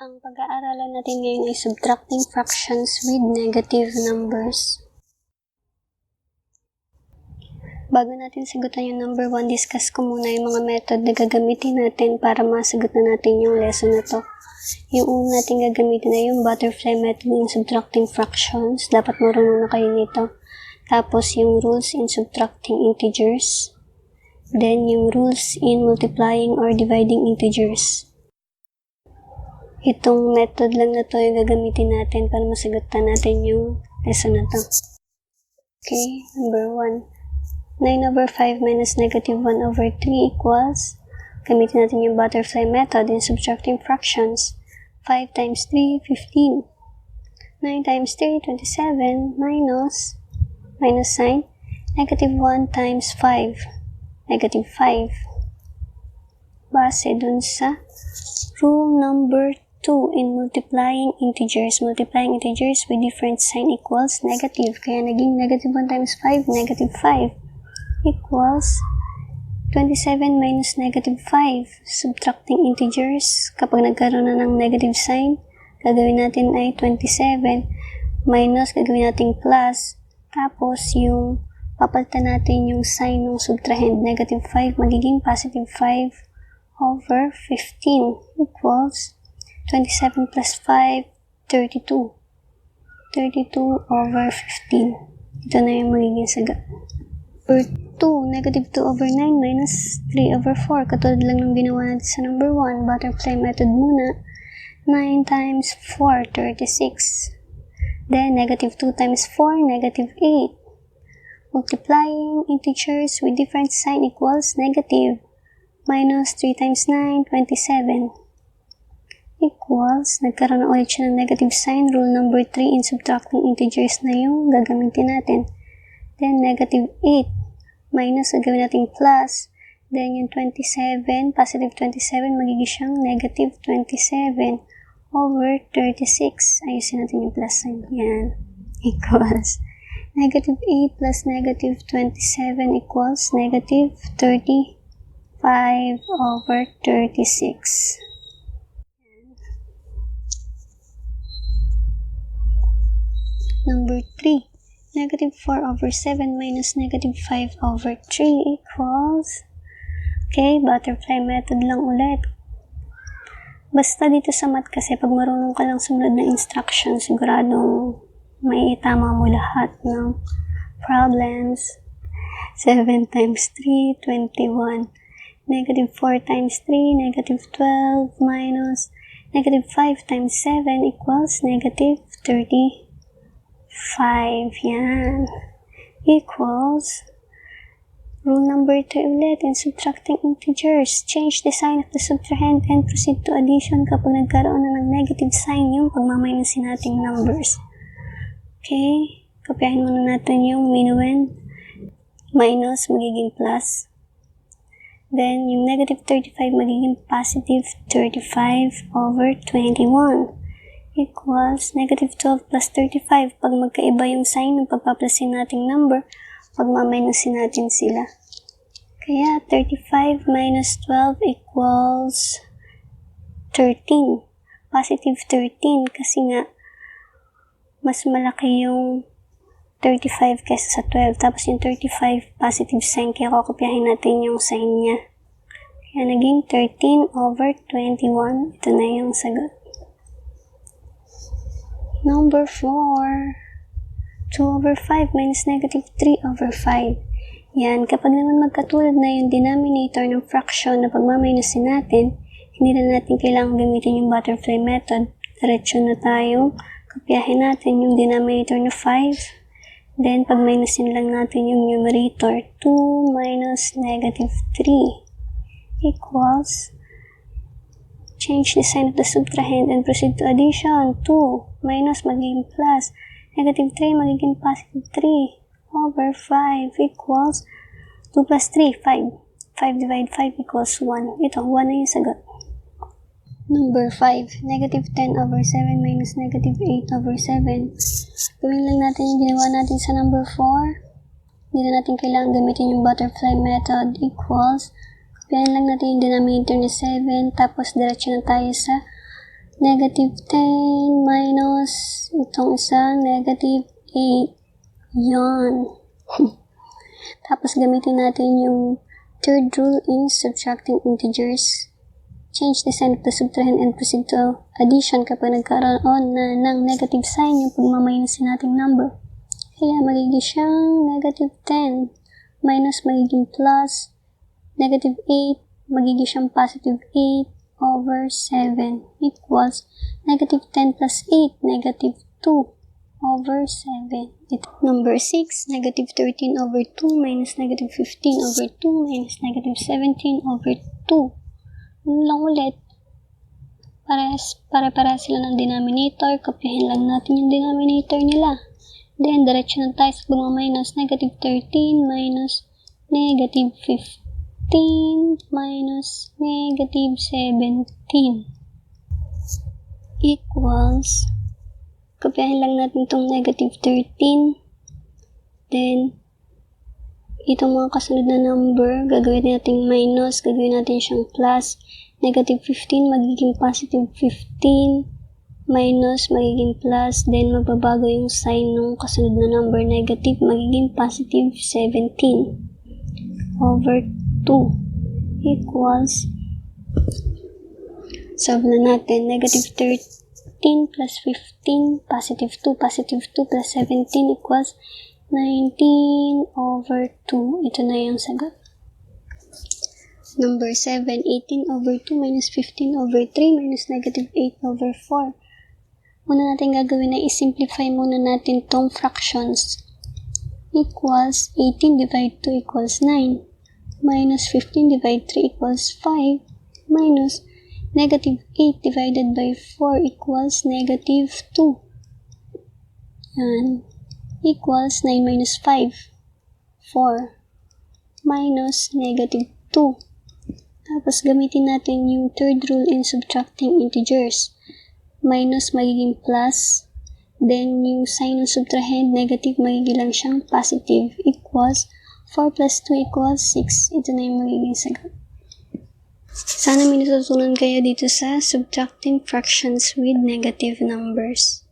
Ang pag-aaralan natin ngayon ay subtracting fractions with negative numbers. Bago natin sagutan yung number 1, discuss ko muna yung mga method na gagamitin natin para masagot na natin yung lesson na to. Yung una natin gagamitin na yung butterfly method in subtracting fractions. Dapat marunong na kayo nito. Tapos yung rules in subtracting integers. Then yung rules in multiplying or dividing integers. Itong method lang na to yung gagamitin natin para masagutan natin yung lesson na to. Okay, number 1. 9 over 5 minus negative 1 over 3 equals, gamitin natin yung butterfly method in subtracting fractions. 5 times 3, 15. 9 times 3, 27, minus sign, negative 1 times 5, negative 5. Base dun sa rule number 2 in multiplying integers. Multiplying integers with different sign equals negative. Kaya naging negative 1 times 5, negative 5. Equals 27 minus negative 5. Subtracting integers, kapag nagkaroon na ng negative sign, gagawin natin ay 27 minus, gagawin natin plus, tapos yung papalitan natin yung sign ng subtrahend, negative 5, magiging positive 5 over 15 equals 27 plus 5, 32. 32 over 15. Ito na yung magiging sagot. Number 2, negative 2 over 9 minus 3 over 4. Katulad lang ng ginawa natin sa number 1. Butterfly method muna. 9 times 4, 36. Then, negative 2 times 4, negative 8. Multiplying integers with different sign equals negative. Minus 3 times 9, 27. Equals, nagkaroon na ulit siya ng negative sign. Rule number 3 in subtracting integers na yung gagamitin natin. Then, negative 8 minus, gagawin natin plus. Then, yung 27, positive 27, magiging siyang negative 27 over 36. Ayusin natin yung plus sign. Yan. Equals. Negative 8 plus negative 27 equals negative 35 over 36. Number 3. Negative 4 over 7 minus negative 5 over 3 equals, okay, butterfly method lang ulit. Basta dito sa math kasi, pag marunong ka lang sumunod na instructions, siguradong may tama mo lahat ng problems. 7 times 3, 21. Negative 4 times 3, negative 12 minus negative 5 times 7 equals negative 30. 5, yan, equals, rule number 3 ulit in subtracting integers, change the sign of the subtrahend and proceed to addition kapag nagkaroon na ng negative sign yung pagmamainasin nating numbers. Okay, kopyahin muna natin yung minuend, minus magiging plus, then yung negative 35 magiging positive 35 over 21. Equals negative 12 plus 35. Pag magkaiba yung sign ng pagpaplasin nating number, pagmamainasin natin sila. Kaya 35 minus 12 equals 13. Positive 13 kasi nga mas malaki yung 35 kaysa sa 12. Tapos yung 35 positive sign, kaya kukopyahin natin yung sign niya. Kaya naging 13 over 21. Ito na yung sagot. Number 4, 2 over 5 minus negative 3 over 5. Yan, kapag naman magkatulad na yung denominator ng fraction na pagmamainasin natin, hindi na natin kailangang gamitin yung butterfly method. Diretso na tayong kopyahin natin yung denominator na 5. Then, pagmainasin lang natin yung numerator, 2 minus negative 3 equals, change the sign of the subtrahend and proceed to addition. 2 minus magiging plus. Negative 3 magiging positive 3 over 5 equals 2 plus 3, 5. 5 divide 5 equals 1. Ito, 1 na yung sagot. Number 5. Negative 10 over 7 minus negative 8 over 7. Gawin lang natin yung ginawa natin sa number 4. Hindi na natin kailangan gamitin yung butterfly method. Equals, kopyahin lang natin yung denominator na 7, tapos diretso na tayo sa Negative 10 minus itong isang negative 8. Yan. Tapos gamitin natin yung third rule in subtracting integers. Change the sign of the subtrahend and proceed to addition kapag nagkaroon na ng negative sign yung pagmamayinusin nating number. Kaya magiging siyang negative 10 minus magiging plus negative 8, magiging siyang positive 8 over 7 equals negative 10 plus 8, negative 2 over 7. Number 6, negative 13 over 2 minus negative 15 over 2 minus negative 17 over 2. Ano lang ulit, para sila ng denominator, kopyahin lang natin yung denominator nila. Then, diretso na tayo sa minus negative 13 minus negative 15 minus negative 17 equals, kopyahin lang natin itong negative 13. Then, itong mga kasunod na number, gagawin natin minus, gagawin natin siyang plus. Negative 15 magiging positive 15, minus magiging plus, then magbabago yung sign ng kasunod na number, negative magiging positive 17 over 2 equals, solve na natin, negative 13 plus 15, positive 2 plus 17 equals 19 over 2. Ito na yung sagot. Number 7, 18 over 2 minus 15 over 3 minus negative 8 over 4. Una natin gagawin na i-simplify muna natin tong fractions. Equals 18 divide 2 equals 9 minus 15 divide 3 equals 5 minus negative 8 divided by 4 equals negative 2. Yan. Equals 9 minus 5, 4, minus negative 2. Tapos gamitin natin yung third rule in subtracting integers. Minus magiging plus, then yung sign ng subtrahend, negative, magiging lang siyang positive, equals 4 plus 2 equals 6. Ito na yung magiging sagot. Sana may natutunan kayo dito sa subtracting fractions with negative numbers.